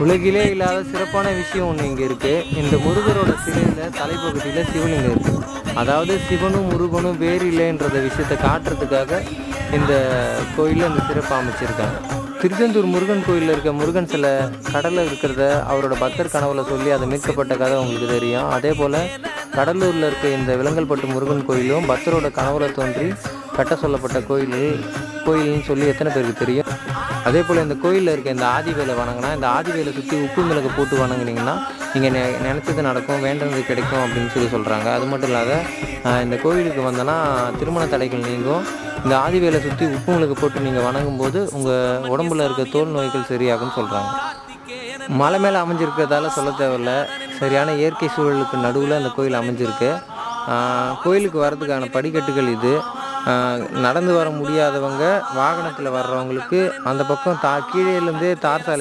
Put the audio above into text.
உலகிலே இல்லாத சிறப்பான விஷயம் ஒன்று இங்கே இருக்குது. இந்த முருகரோட சிலையில் தலைப்பகுதியில் சிவலிங்கம் இருக்குது. அதாவது சிவனும் முருகனும் வேறு இல்லைன்றத விஷயத்தை காட்டுறதுக்காக இந்த கோயிலில் இந்த சிறப்பு அமைச்சிருக்காங்க. திருச்செந்தூர் முருகன் கோயிலில் இருக்க முருகன் சிலை கடலில் இருக்கிறத அவரோட பக்தர் கனவுல சொல்லி அதை மீட்கப்பட்ட கதை உங்களுக்கு தெரியும். அதே போல் கடலூரில் இருக்க இந்த விலங்கல்பட்டு முருகன் கோயிலும் பக்தரோட கனவுல தோன்றி கட்ட சொல்லப்பட்ட கோயில்னு சொல்லி எத்தனை பேருக்கு தெரியும்? அதே போல் இந்த கோயிலில் இருக்க இந்த ஆதிவேலை வணங்கினா, இந்த ஆதிவேலை சுற்றி உப்பு மிளகு போட்டு வணங்குனீங்கன்னா நீங்கள் நினச்சது நடக்கும், வேண்டது கிடைக்கும் அப்படின்னு சொல்கிறாங்க. அது மட்டும் இல்லாத இந்த கோயிலுக்கு வந்தோன்னா திருமண தடைகள் நீங்கும். இந்த ஆதிவேலை சுற்றி உப்பு மிளகு போட்டு நீங்கள் வணங்கும்போது உங்கள் உடம்புல இருக்க தோல் நோய்கள் சரியாகும்னு சொல்கிறாங்க. மலை மேலே அமைஞ்சிருக்கிறதால சொல்ல தேவையில்ல, சரியான இயற்கை சூழலுக்கு நடுவில் அந்த கோயில் அமைஞ்சிருக்கு. கோயிலுக்கு வர்றதுக்கான படிக்கட்டுகள் இது. நடந்து வர முடியாதவங்க வாகனத்தில் வர்றவங்களுக்கு அந்த பக்கம் கீழேலேருந்தே தார் சாலை